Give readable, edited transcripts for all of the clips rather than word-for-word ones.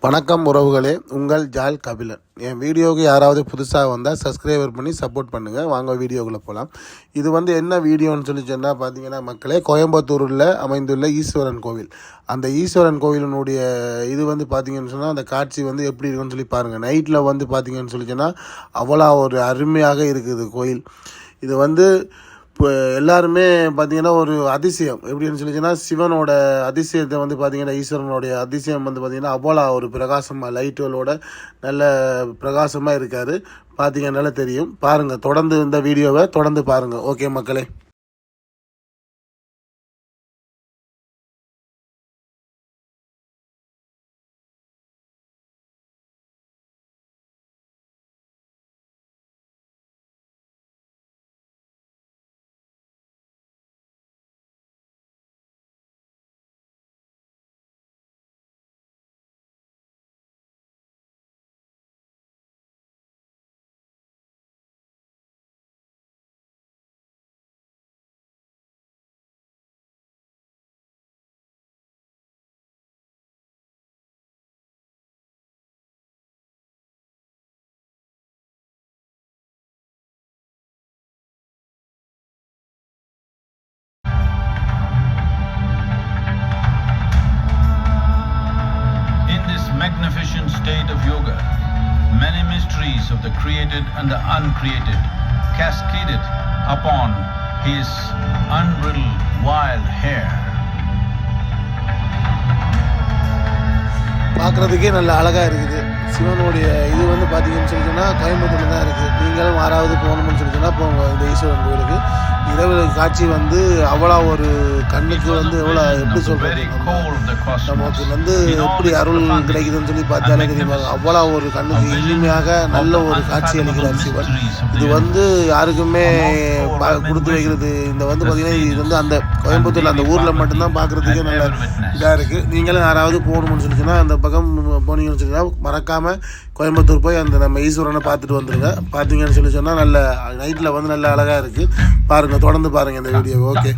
வணக்கம் உறவுகளே, உங்கள் ஜால் கபிலன். என் வீடியோவுக்கு யாராவது புதுசாக வந்தால் சப்ஸ்கிரைபர் பண்ணி சப்போர்ட் பண்ணுங்கள். வாங்க வீடியோக்குள்ளே போகலாம். இது என்ன வீடியோன்னு சொல்லி சொன்னால் பார்த்தீங்கன்னா மக்களே, கோயம்புத்தூரில் அமைந்துள்ள ஈஸ்வரன் கோவில். அந்த ஈஸ்வரன் கோவிலினுடைய இது பார்த்தீங்கன்னு சொன்னால் அந்த காட்சி எப்படி இருக்குன்னு சொல்லி பாருங்கள். நைட்டில் பார்த்தீங்கன்னு சொல்லி சொன்னால் அவ்வளோ ஒரு அருமையாக இருக்குது கோயில். இது இப்போ எல்லாருமே பார்த்திங்கன்னா ஒரு அதிசயம் எப்படின்னு சொல்லிச்சுன்னா, சிவனோட அதிசயத்தை பார்த்திங்கன்னா, ஈஸ்வரனுடைய அதிசயம் பார்த்திங்கன்னா அவ்வளோ ஒரு பிரகாசமாக லைட்டுகளோட நல்ல பிரகாசமாக இருக்கார். பார்த்திங்கனால தெரியும். பாருங்கள், தொடர்ந்து இந்த வீடியோவை தொடர்ந்து பாருங்கள். ஓகே மக்களே. Magnificent state of yoga, many mysteries of the created and the uncreated cascaded upon his unbridled wild hair. பார்க்குறதுக்கே நல்ல அழகாக இருக்குது. சிவனுடைய இது பார்த்தீங்கன்னு சொல்லிச்சுன்னா கோயம்புத்தூரில் தான் இருக்குது. நீங்களும் யாராவது போகணும்னு சொல்லிச்சுன்னா போங்க இந்த ஈஸ்வரன் கோயிலுக்கு. இரவு காட்சி அவ்வளோ ஒரு கண்ணுக்கு எவ்வளோ எப்படி சொல்கிறது, நமக்கு எப்படி அருள் கிடைக்குதுன்னு சொல்லி பார்த்தாலே தெரியுமா. அவ்வளோ ஒரு கண்ணுக்கு இனிமையாக நல்ல ஒரு காட்சி அளிக்கிறார் சிவன். இது யாருக்குமே கொடுத்து வைக்கிறது. இந்த பார்த்தீங்கன்னா இது அந்த கோயம்புத்தூரில் அந்த ஊரில் மட்டும்தான் பார்க்குறதுக்கே நல்ல இதாக இருக்குது. நீங்களும் யாராவது போகணும்னு சொல்லிச்சுன்னா அந்த பக்கம் போனீங்கன்னு சொல்லிச்சுன்னா மறக்காமல் கோயம்புத்தூர் போய் அந்த நம்ம ஈஸ்வரனை பார்த்துட்டு வந்துடுங்க. பார்த்தீங்கன்னு சொல்லி சொன்னால் நல்ல நைட்டில் நல்ல அழகாக இருக்குது. பாருங்கள், தொடர்ந்து பாருங்கள் இந்த video. Okay.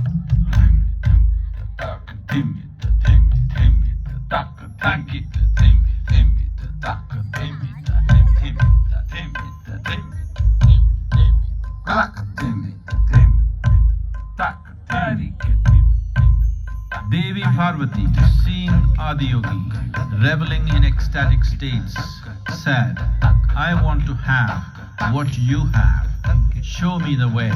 Devi Parvati, seeing Adiyogi reveling in ecstatic states, said, "I want to have what you have. Show me the way."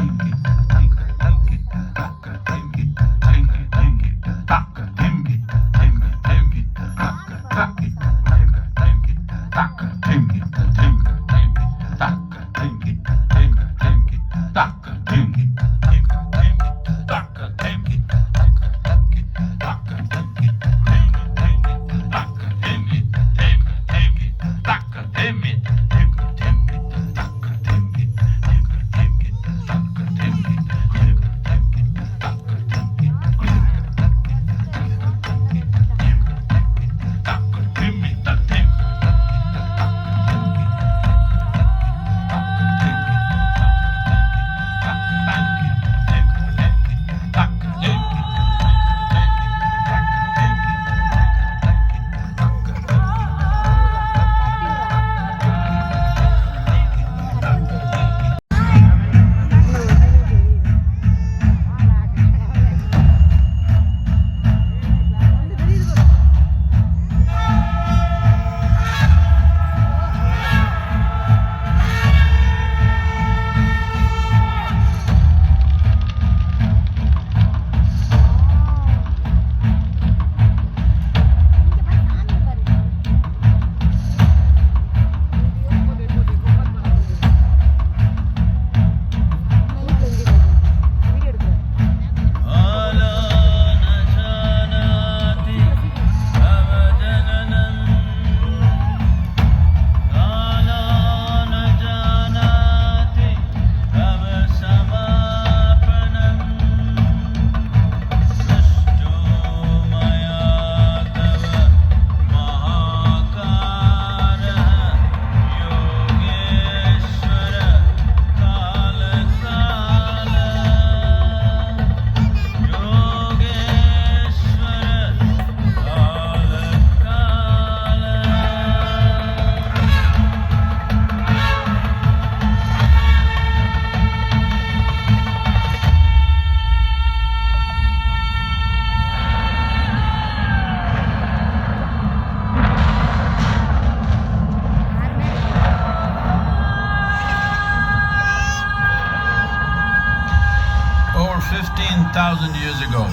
3,000 years ago,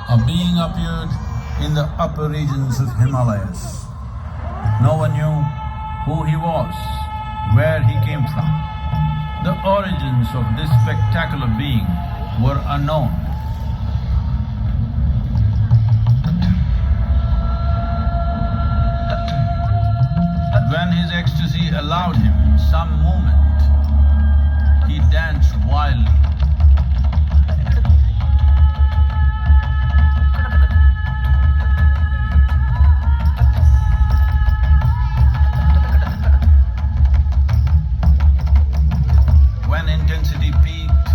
a being appeared in the upper regions of Himalayas. No one knew who he was, where he came from. The origins of this spectacular being were unknown. When his ecstasy allowed him some movement, he danced wildly. When intensity peaked,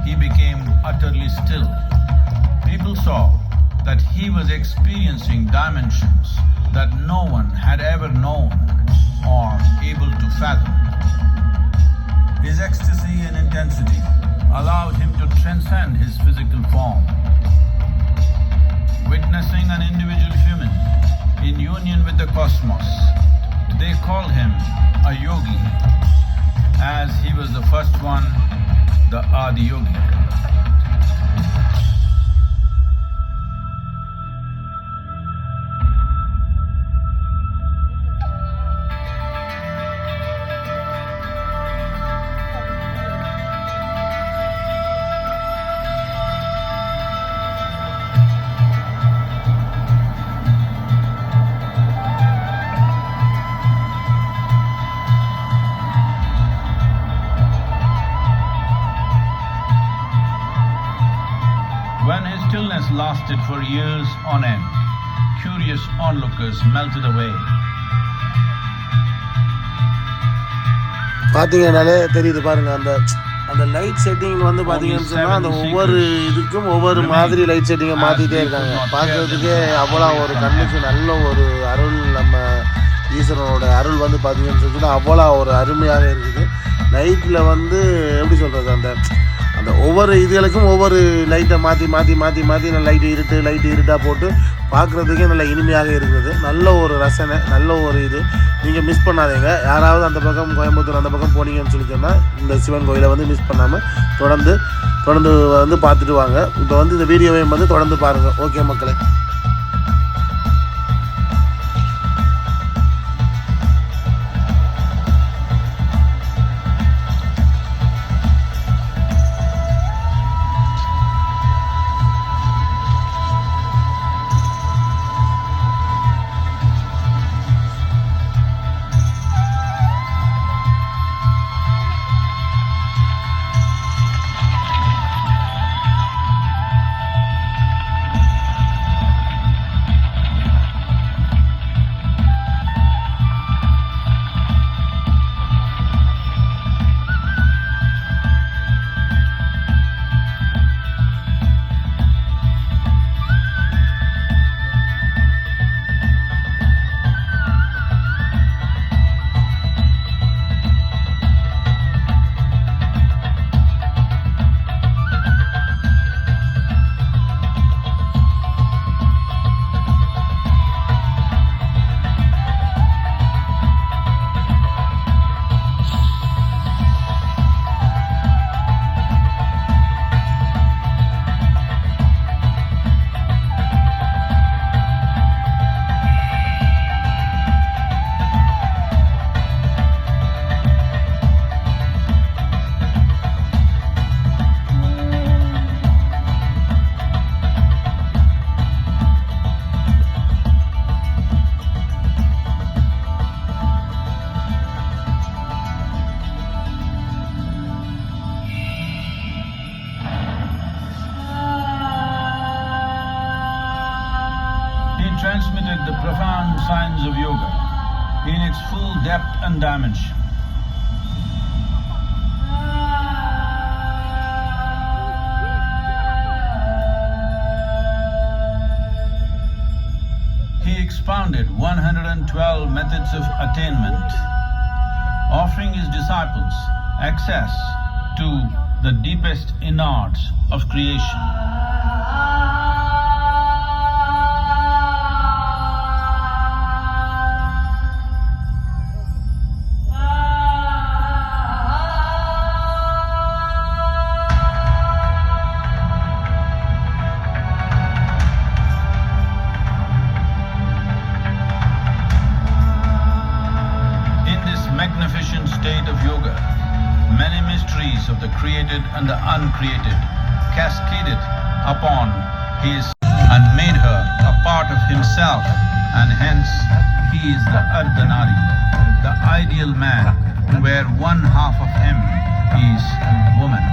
he became utterly still. People saw that he was experiencing dimensions that no one had ever known or able to fathom. His ecstasy and intensity allowed him to transcend his physical form. Witnessing an individual human in union with the cosmos, they called him a yogi, as he was the first one, the Adi Yogi. When his stillness lasted for years on end, curious onlookers melted away. பார்த்தீங்கன்னாலே தெரியுது பாருங்க, அந்த அந்த light setting வந்து பார்த்தீங்கன்னு சொன்னால் அந்த ஒவ்வொரு இதுக்கும் ஒவ்வொரு மாதிரி லைட் செட்டிங்கை மாற்றிட்டே இருக்காங்க. பார்க்குறதுக்கே அவ்வளோ ஒரு கண்ணுக்கு நல்ல ஒரு அருள், நம்ம ஈஸ்வரனோட அருள் வந்து பார்த்தீங்கன்னு சொல்லிட்டு அவ்வளோ ஒரு அருமையாக இருக்குது. நைட்டில் வந்து எப்படி சொல்கிறது, அந்த அந்த ஒவ்வொரு இதுகளுக்கும் ஒவ்வொரு லைட்டை மாற்றி மாற்றி மாற்றி மாற்றி லைட்டு இருட்டாக போட்டு பார்க்குறதுக்கே நல்ல இனிமையாக இருக்குது. நல்ல ஒரு ரசனை, நல்ல ஒரு இது. நீங்கள் மிஸ் பண்ணாதீங்க. யாராவது அந்த பக்கம் கோயம்புத்தூர் அந்த பக்கம் போனீங்கன்னு சொல்லி சொன்னால் இந்த சிவன் கோயிலை வந்து மிஸ் பண்ணாமல் தொடர்ந்து வந்து பார்த்துட்டு வாங்க. இப்போ வந்து இந்த வீடியோவையும் வந்து தொடர்ந்து பாருங்கள். ஓகே மக்களே. Transmitted the profound science of yoga in its full depth and dimension. He expounded 112 methods of attainment, offering his disciples access to the deepest innards of creation. created and the uncreated, cascaded upon his and made her a part of himself, and hence he is the Ardhanari, the ideal man, where one half of him is woman.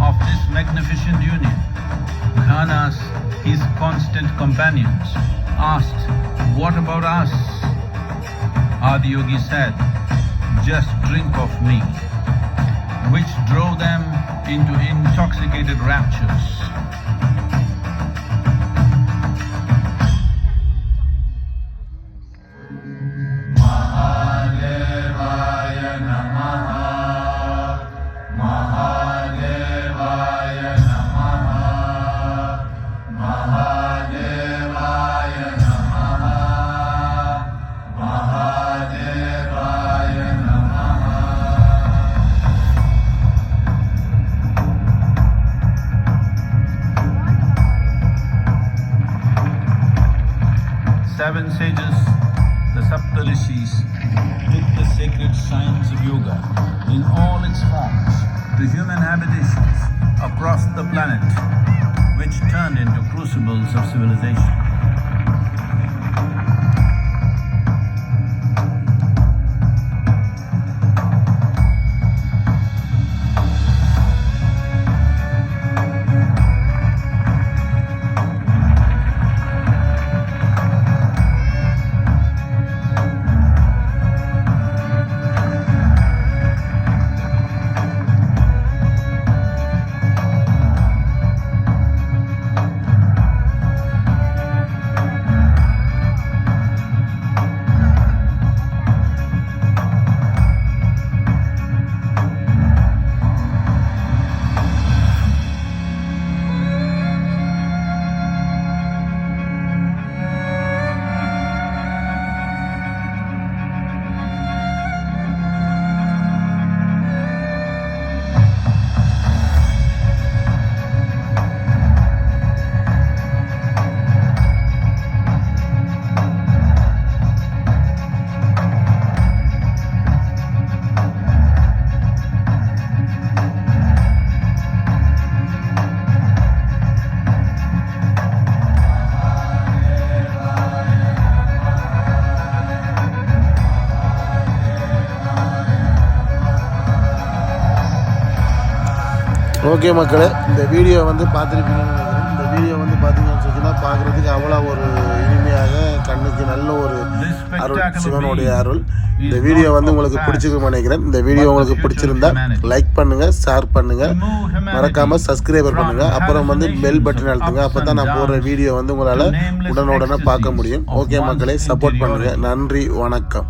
Of this magnificent union, Ghanas, his constant companions, asked, "What about us?" Adiyogi said, "Just drink of me," which drove them into intoxicated raptures. Seven sages, the Saptarishis, took the sacred science of yoga in all its forms to human habitations across the planet, which turned into crucibles of civilization. Okay மக்களே, இந்த video வந்து பார்த்துருப்பீங்கன்னு நினைக்கிறேன். இந்த video வந்து பார்த்தீங்கன்னு சொன்னால் பார்க்குறதுக்கு அவ்வளோ ஒரு இனிமையாக, கண்ணுக்கு நல்ல ஒரு அருள், சிவனுடைய அருள். இந்த வீடியோ வந்து உங்களுக்கு பிடிச்சிருக்குன்னு நினைக்கிறேன். இந்த வீடியோ உங்களுக்கு பிடிச்சிருந்தா லைக் பண்ணுங்கள், ஷேர் பண்ணுங்கள், மறக்காமல் சப்ஸ்கிரைபர் பண்ணுங்கள். அப்புறம் வந்து பெல் பட்டன் அழுத்துங்க. அப்போ தான் நான் போடுற வீடியோ வந்து உங்களால் உடனுடனே பார்க்க முடியும். ஓகே மக்களே, சப்போர்ட் பண்ணுங்கள். நன்றி, வணக்கம்.